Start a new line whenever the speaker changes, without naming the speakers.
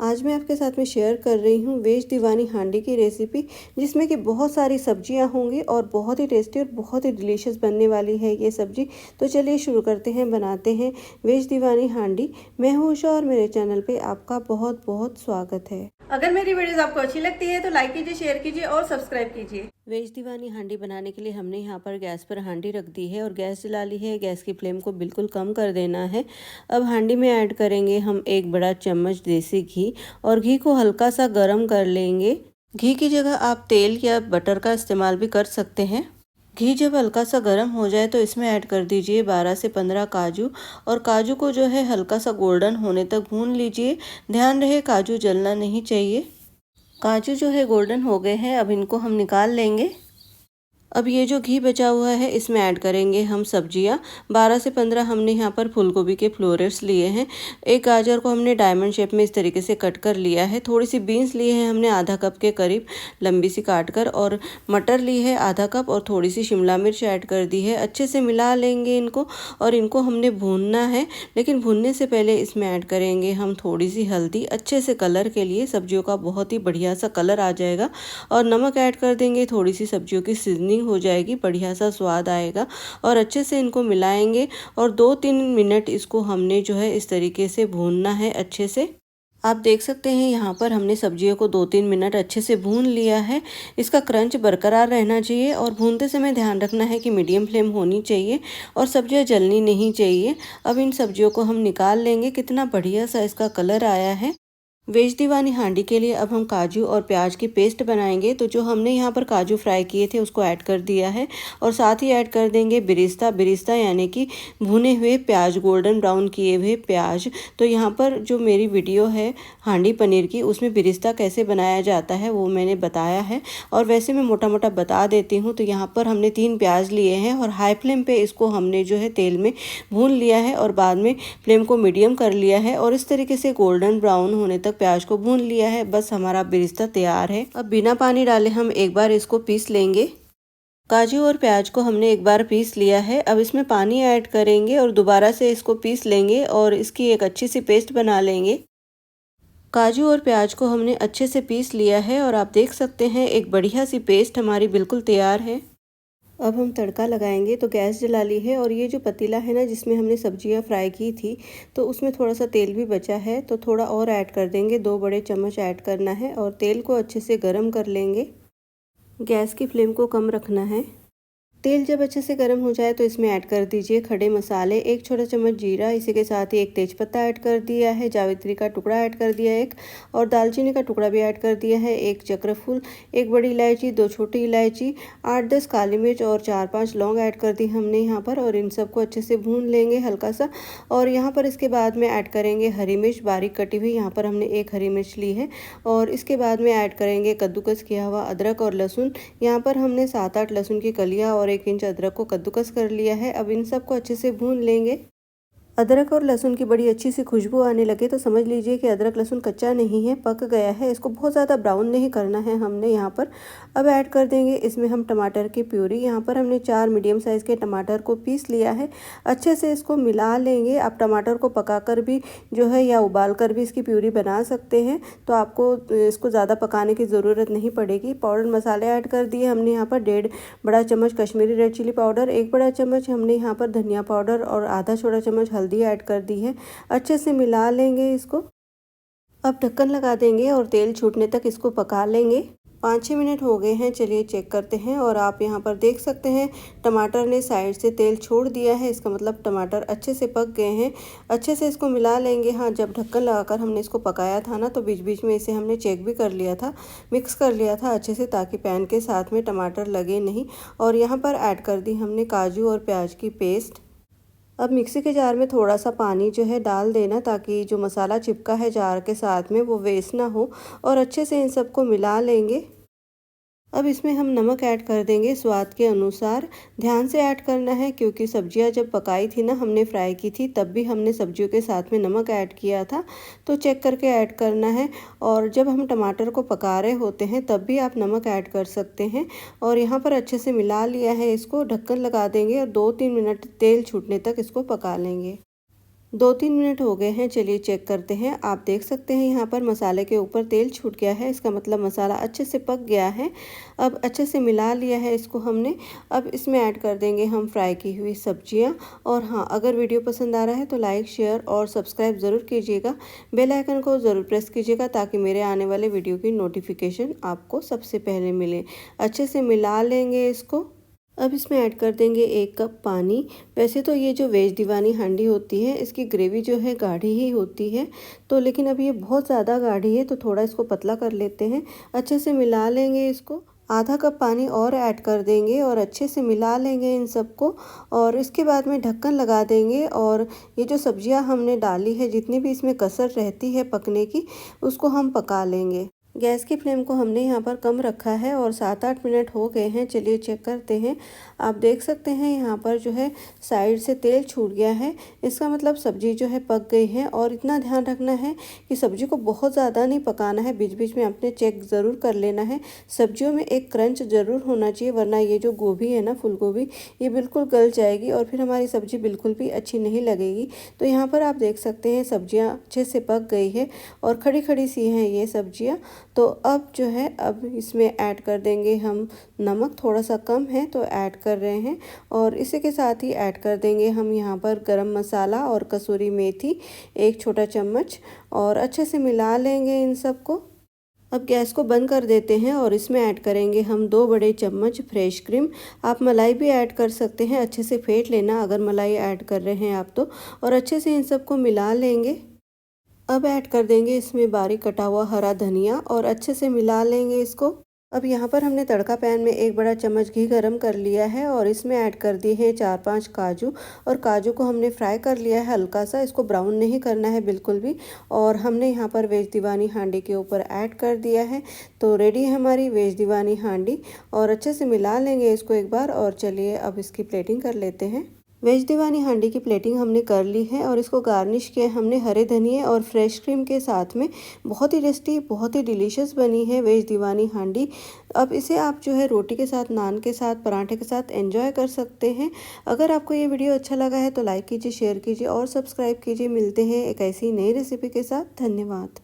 आज मैं आपके साथ में शेयर कर रही हूँ वेज दीवानी हांडी की रेसिपी, जिसमें कि बहुत सारी सब्जियाँ होंगी और बहुत ही टेस्टी और बहुत ही डिलीशियस बनने वाली है ये सब्जी। तो चलिए शुरू करते हैं, बनाते हैं वेज दीवानी हांडी। मैं हूँ उषा और मेरे चैनल पे आपका बहुत बहुत स्वागत है।
अगर मेरी वीडियोस आपको अच्छी लगती है तो लाइक कीजिए, शेयर कीजिए और सब्सक्राइब कीजिए।
वेज दीवानी हांडी बनाने के लिए हमने यहाँ पर गैस पर हांडी रख दी है और गैस जला ली है। गैस की फ्लेम को बिल्कुल कम कर देना है। अब हांडी में ऐड करेंगे हम 1 बड़ा चम्मच देसी घी और घी को हल्का सा गर्म कर लेंगे। घी की जगह आप तेल या बटर का इस्तेमाल भी कर सकते हैं। घी जब हल्का सा गर्म हो जाए तो इसमें ऐड कर दीजिए 12 से 15 काजू और काजू को जो है हल्का सा गोल्डन होने तक भून लीजिए। ध्यान रहे काजू जलना नहीं चाहिए। काजू जो है गोल्डन हो गए हैं, अब इनको हम निकाल लेंगे। अब ये जो घी बचा हुआ है इसमें ऐड करेंगे हम सब्जियां। 12 से 15 हमने यहाँ पर फूलगोभी के फ्लोरेट्स लिए हैं। एक गाजर को हमने डायमंड शेप में इस तरीके से कट कर लिया है। थोड़ी सी बीन्स लिए हैं हमने आधा कप के करीब, लंबी सी काट कर, और मटर ली है आधा कप और थोड़ी सी शिमला मिर्च ऐड कर दी है। अच्छे से मिला लेंगे इनको और इनको हमने भूनना है। लेकिन भूनने से पहले इसमें ऐड करेंगे हम थोड़ी सी हल्दी, अच्छे से कलर के लिए, सब्जियों का बहुत ही बढ़िया सा कलर आ जाएगा। और नमक ऐड कर देंगे, थोड़ी सी सब्जियों की सीजनिंग हो जाएगी, बढ़िया सा स्वाद आएगा। और अच्छे से इनको मिलाएंगे और 2-3 मिनट इसको हमने जो है इस तरीके से भूनना है अच्छे से। आप देख सकते हैं यहाँ पर हमने सब्जियों को 2-3 मिनट अच्छे से भून लिया है। इसका क्रंच बरकरार रहना चाहिए और भूनते समय ध्यान रखना है कि मीडियम फ्लेम होनी चाहिए और सब्जियाँ जलनी नहीं चाहिए। अब इन सब्जियों को हम निकाल लेंगे। कितना बढ़िया सा इसका कलर आया है। वेज दीवानी हांडी के लिए अब हम काजू और प्याज की पेस्ट बनाएंगे। तो जो हमने यहाँ पर काजू फ्राई किए थे उसको ऐड कर दिया है और साथ ही ऐड कर देंगे बिरिस्ता। बिरिस्ता यानी कि भुने हुए प्याज, गोल्डन ब्राउन किए हुए प्याज। तो यहाँ पर जो मेरी वीडियो है हांडी पनीर की, उसमें बिरिस्ता कैसे बनाया जाता है वो मैंने बताया है और वैसे मैं मोटा मोटा बता देती हूँ। तो यहाँ पर हमने 3 प्याज लिए हैं और हाई फ्लेम पे इसको हमने जो है तेल में भून लिया है और बाद में फ्लेम को मीडियम कर लिया है और इस तरीके से गोल्डन ब्राउन होने तक प्याज को भून लिया है। बस हमारा बिरिस्ता तैयार है। अब बिना पानी डाले हम एक बार इसको पीस लेंगे। काजू और प्याज को हमने एक बार पीस लिया है। अब इसमें पानी ऐड करेंगे और दोबारा से इसको पीस लेंगे और इसकी एक अच्छी सी पेस्ट बना लेंगे। काजू और प्याज को हमने अच्छे से पीस लिया है और आप देख सकते हैं एक बढ़िया सी पेस्ट हमारी बिल्कुल तैयार है। अब हम तड़का लगाएंगे। तो गैस जला ली है और ये जो पतीला है ना जिसमें हमने सब्जियां फ्राई की थी, तो उसमें थोड़ा सा तेल भी बचा है, तो थोड़ा और ऐड कर देंगे। 2 बड़े चम्मच ऐड करना है और तेल को अच्छे से गर्म कर लेंगे। गैस की फ्लेम को कम रखना है। तेल जब अच्छे से गर्म हो जाए तो इसमें ऐड कर दीजिए खड़े मसाले। 1 छोटा चम्मच जीरा, इसी के साथ ही 1 तेजपत्ता ऐड कर दिया है, जावित्री का टुकड़ा ऐड कर दिया एक, और दालचीनी का टुकड़ा भी ऐड कर दिया है, 1 चक्रफूल, 1 बड़ी इलायची, 2 छोटी इलायची, 8-10 काली मिर्च और 4-5 लौंग ऐड कर दी हमने यहाँ पर। और इन सबको अच्छे से भून लेंगे हल्का सा। और यहाँ पर इसके बाद में ऐड करेंगे हरी मिर्च बारीक कटी हुई। यहाँ पर हमने 1 हरी मिर्च ली है। और इसके बाद में ऐड करेंगे कद्दूकस किया हुआ अदरक और लहसुन। यहाँ पर हमने 7-8 लहसुन की कलियाँ और 1 इंच अदरक को कद्दूकस कर लिया है। अब इन सबको अच्छे से भून लेंगे। अदरक और लहसुन की बड़ी अच्छी सी खुशबू आने लगे तो समझ लीजिए कि अदरक लहसुन कच्चा नहीं है, पक गया है। इसको बहुत ज़्यादा ब्राउन नहीं करना है हमने यहाँ पर। अब ऐड कर देंगे इसमें हम टमाटर की प्यूरी। यहाँ पर हमने 4 मीडियम साइज़ के टमाटर को पीस लिया है। अच्छे से इसको मिला लेंगे। आप टमाटर को पकाकर भी जो है या उबाल कर भी इसकी प्यूरी बना सकते हैं, तो आपको इसको ज़्यादा पकाने की ज़रूरत नहीं पड़ेगी। पाउडर मसाले ऐड कर दिए हमने यहाँ पर 1.5 बड़ा चम्मच कश्मीरी रेड चिली पाउडर, 1 बड़ा चम्मच हमने यहाँ पर धनिया पाउडर और आधा छोटा चम्मच हल्दी ऐड कर दी है। अच्छे से मिला लेंगे इसको। अब ढक्कन लगा देंगे और तेल छूटने तक इसको पका लेंगे। 5-6 मिनट हो गए हैं, चलिए चेक करते हैं। और आप यहाँ पर देख सकते हैं टमाटर ने साइड से तेल छोड़ दिया है, इसका मतलब टमाटर अच्छे से पक गए हैं। अच्छे से इसको मिला लेंगे। हाँ, जब ढक्कन लगाकर हमने इसको पकाया था ना, तो बीच बीच में इसे हमने चेक भी कर लिया था, मिक्स कर लिया था अच्छे से, ताकि पैन के साथ में टमाटर लगे नहीं। और यहाँ पर ऐड कर दी हमने काजू और प्याज की पेस्ट। अब मिक्सी के जार में थोड़ा सा पानी जो है डाल देना, ताकि जो मसाला चिपका है जार के साथ में वो वेस्ट ना हो। और अच्छे से इन सबको मिला लेंगे। अब इसमें हम नमक ऐड कर देंगे स्वाद के अनुसार। ध्यान से ऐड करना है, क्योंकि सब्जियां जब पकाई थी ना, हमने फ्राई की थी, तब भी हमने सब्जियों के साथ में नमक ऐड किया था, तो चेक करके ऐड करना है। और जब हम टमाटर को पका रहे होते हैं तब भी आप नमक ऐड कर सकते हैं। और यहाँ पर अच्छे से मिला लिया है इसको। ढक्कन लगा देंगे और 2-3 मिनट तेल छूटने तक इसको पका लेंगे। 2-3 मिनट हो गए हैं, चलिए चेक करते हैं। आप देख सकते हैं यहाँ पर मसाले के ऊपर तेल छूट गया है, इसका मतलब मसाला अच्छे से पक गया है। अब अच्छे से मिला लिया है इसको हमने। अब इसमें ऐड कर देंगे हम फ्राई की हुई सब्जियाँ। और हाँ, अगर वीडियो पसंद आ रहा है तो लाइक, शेयर और सब्सक्राइब ज़रूर कीजिएगा। बेल आइकन को ज़रूर प्रेस कीजिएगा ताकि मेरे आने वाले वीडियो की नोटिफिकेशन आपको सबसे पहले मिले। अच्छे से मिला लेंगे इसको। अब इसमें ऐड कर देंगे 1 कप पानी। वैसे तो ये जो वेज दीवानी हांडी होती है, इसकी ग्रेवी जो है गाढ़ी ही होती है, तो लेकिन अब ये बहुत ज़्यादा गाढ़ी है तो थोड़ा इसको पतला कर लेते हैं। अच्छे से मिला लेंगे इसको। आधा कप पानी और ऐड कर देंगे और अच्छे से मिला लेंगे इन सबको। और इसके बाद में ढक्कन लगा देंगे और ये जो सब्जियां हमने डाली है, जितनी भी इसमें कसर रहती है पकने की, उसको हम पका लेंगे। गैस की फ्लेम को हमने यहाँ पर कम रखा है और 7-8 मिनट हो गए हैं। चलिए चेक करते हैं। आप देख सकते हैं यहाँ पर जो है साइड से तेल छूट गया है, इसका मतलब सब्जी जो है पक गई है। और इतना ध्यान रखना है कि सब्जी को बहुत ज़्यादा नहीं पकाना है, बीच बीच में आपने चेक ज़रूर कर लेना है। सब्जियों में एक क्रंच ज़रूर होना चाहिए, वरना ये जो गोभी है ना, फूल गोभी, ये बिल्कुल गल जाएगी और फिर हमारी सब्जी बिल्कुल भी अच्छी नहीं लगेगी। तो यहाँ पर आप देख सकते हैं सब्जियाँ अच्छे से पक गई है और खड़ी खड़ी सी हैं ये सब्जियाँ। तो अब जो है, अब इसमें ऐड कर देंगे हम नमक। थोड़ा सा कम है तो ऐड कर रहे हैं। और इसी के साथ ही ऐड कर देंगे हम यहाँ पर गरम मसाला और कसूरी मेथी 1 छोटा चम्मच। और अच्छे से मिला लेंगे इन सबको। अब गैस को बंद कर देते हैं और इसमें ऐड करेंगे हम 2 बड़े चम्मच फ्रेश क्रीम। आप मलाई भी ऐड कर सकते हैं, अच्छे से फेंट लेना अगर मलाई ऐड कर रहे हैं आप तो। और अच्छे से इन सबको मिला लेंगे। अब ऐड कर देंगे इसमें बारीक कटा हुआ हरा धनिया और अच्छे से मिला लेंगे इसको। अब यहाँ पर हमने तड़का पैन में 1 बड़ा चम्मच घी गरम कर लिया है और इसमें ऐड कर दिए हैं 4-5 काजू। और काजू को हमने फ्राई कर लिया है हल्का सा, इसको ब्राउन नहीं करना है बिल्कुल भी। और हमने यहाँ पर वेज दीवानी हांडी के ऊपर ऐड कर दिया है। तो रेडी है हमारी वेज दीवानी हांडी। और अच्छे से मिला लेंगे इसको एक बार। और चलिए अब इसकी प्लेटिंग कर लेते हैं। वेज दीवानी हांडी की प्लेटिंग हमने कर ली है और इसको गार्निश किया हमने हरे धनिए और फ्रेश क्रीम के साथ में। बहुत ही टेस्टी, बहुत ही डिलीशियस बनी है वेज दीवानी हांडी। अब इसे आप जो है रोटी के साथ, नान के साथ, पराठे के साथ एंजॉय कर सकते हैं। अगर आपको ये वीडियो अच्छा लगा है तो लाइक कीजिए, शेयर कीजिए और सब्सक्राइब कीजिए। मिलते हैं एक ऐसी नई रेसिपी के साथ। धन्यवाद।